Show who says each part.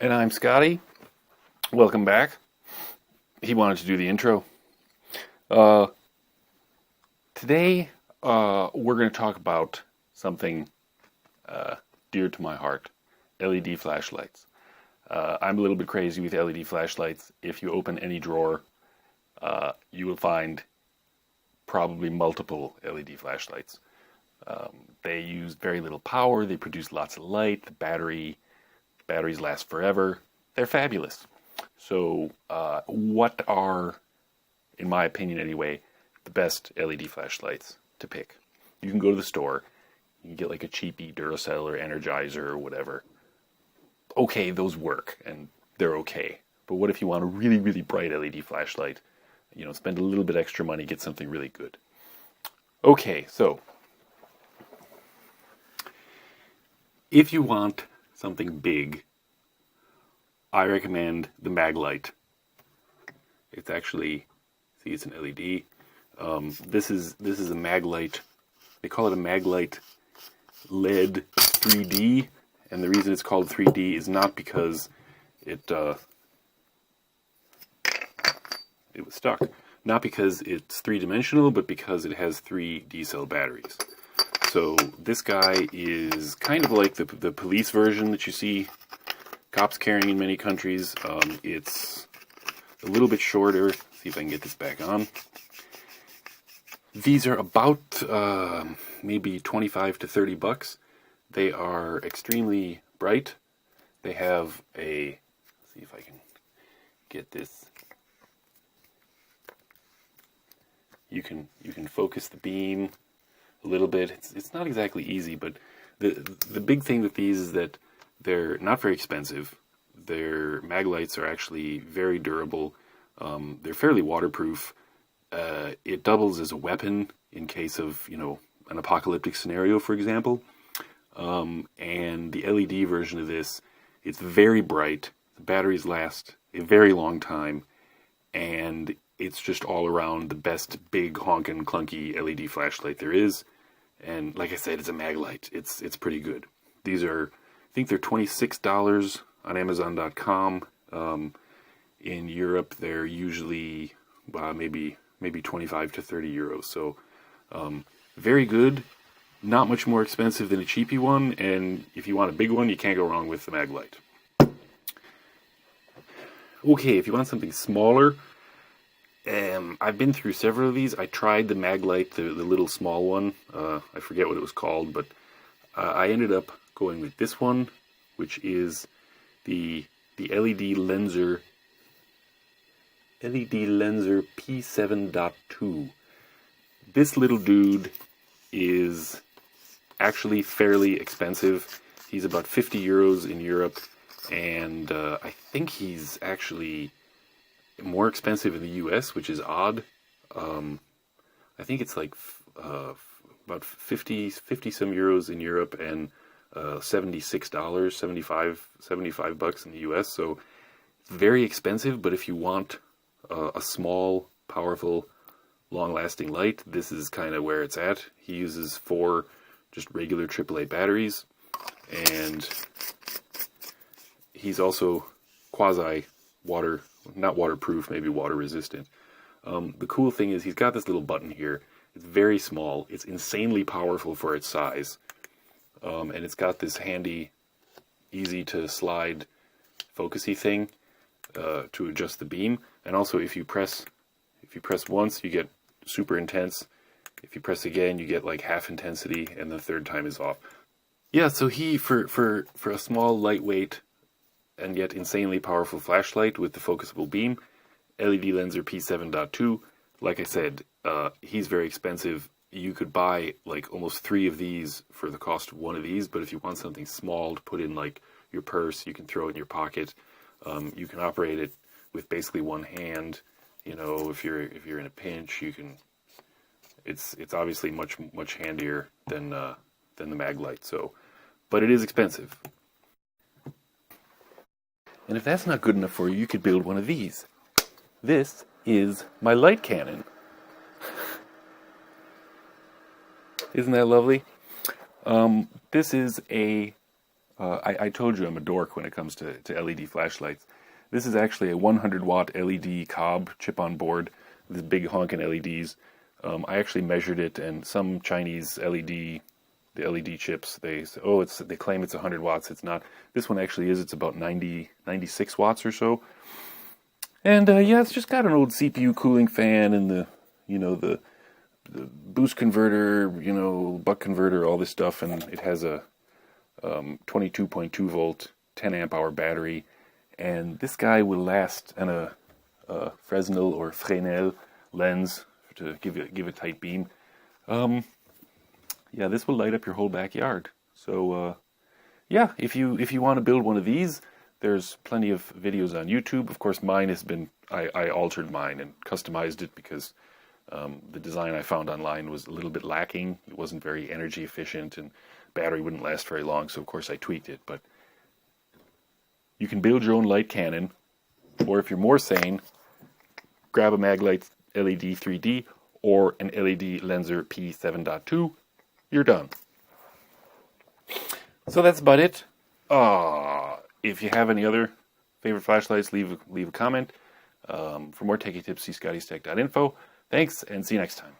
Speaker 1: And I'm Scotty. Welcome back. He wanted to do the intro. Uh, Today, we're going to talk about something dear to my heart: LED flashlights. I'm a little bit crazy with LED flashlights. If you open any drawer, you will find probably multiple LED flashlights. They use very little power. They produce lots of light. The batteries last forever. They're fabulous. So, what are, in my opinion anyway, the best LED flashlights to pick? You can go to the store. You can get like a cheapy Duracell or Energizer or whatever. Okay, those work, and they're okay. But what if you want a really, really bright LED flashlight? Spend a little bit extra money, get something really good. Okay, so if you want something big, I recommend the Maglite. It's actually, it's an LED. This is a Maglite. They call it a Maglite LED 3D, and the reason it's called 3D is not because it was stuck. Not because it's three-dimensional, but because it has 3 D-cell batteries. So this guy is kind of like the police version that you see cops carrying in many countries. It's a little bit shorter. See if I can get this back on. These are about maybe 25 to 30 bucks. They are extremely bright. They have a, let's see if I can get this. You can focus the beam a little bit. It's not exactly easy, but the big thing with these is that they're not very expensive. Their Maglites are actually very durable. They're fairly waterproof. It doubles as a weapon in case of, an apocalyptic scenario, for example. And the LED version of this, it's very bright. The batteries last a very long time, and it's just all around the best big honkin' clunky LED flashlight there is. And like I said, it's a Maglite. It's pretty good. These are, I think they're $26 on Amazon.com. In Europe, they're usually maybe 25 to 30 euros. So very good. Not much more expensive than a cheapy one. And if you want a big one, you can't go wrong with the Maglite. Okay, if you want something smaller, I've been through several of these. I tried the Maglite, the little small one. I forget what it was called, but I ended up going with this one, which is the LED Lenser P7.2. This little dude is actually fairly expensive. He's about 50 euros in Europe, and I think he's actually more expensive in the US, which is odd. I think it's like about 50 some euros in Europe and $76, 75 bucks in the US. So it's very expensive, but if you want a small, powerful, long-lasting light, this is kind of where it's at. He uses 4 just regular AAA batteries, and he's also not waterproof, maybe water resistant. The cool thing is he's got this little button here. It's very small. It's insanely powerful for its size. And it's got this handy, easy to slide focusy thing to adjust the beam. And also if you press once, you get super intense. If you press again, you get like half intensity, and the third time is off. Yeah, so he for a small, lightweight, and yet insanely powerful flashlight with the focusable beam, LED Lenser P7.2. Like I said, he's very expensive. You could buy like almost 3 of these for the cost of 1 of these, but if you want something small to put in like your purse, you can throw it in your pocket. You can operate it with basically one hand. If you're in a pinch, you can. It's obviously much handier than the Maglite. So, but it is expensive. And if that's not good enough for you, you could build one of these. This is my light cannon. Isn't that lovely? This is a I told you I'm a dork when it comes to LED flashlights. This is actually a 100 watt LED cob chip on board, this big honking LEDs. I actually measured it, and some Chinese LED, the LED chips, they say, oh, they claim it's 100 watts. It's not. This one actually is. It's about 96 watts or so. And yeah, it's just got an old CPU cooling fan and the boost converter, buck converter, all this stuff, and it has a 22.2 volt, 10 amp hour battery, and this guy will last, and a Fresnel or Fresnel lens to give a tight beam. Yeah, this will light up your whole backyard. So yeah, if you want to build one of these, there's plenty of videos on YouTube. Of course, mine has been, I altered mine and customized it because the design I found online was a little bit lacking. It wasn't very energy efficient, and battery wouldn't last very long, so of course I tweaked it. But you can build your own light cannon, or if you're more sane, grab a Maglite LED 3D or an LED Lenser P7.2. You're done. So that's about it. If you have any other favorite flashlights, leave a comment. For more techie tips, see ScottiesTech.Info. Thanks, and see you next time.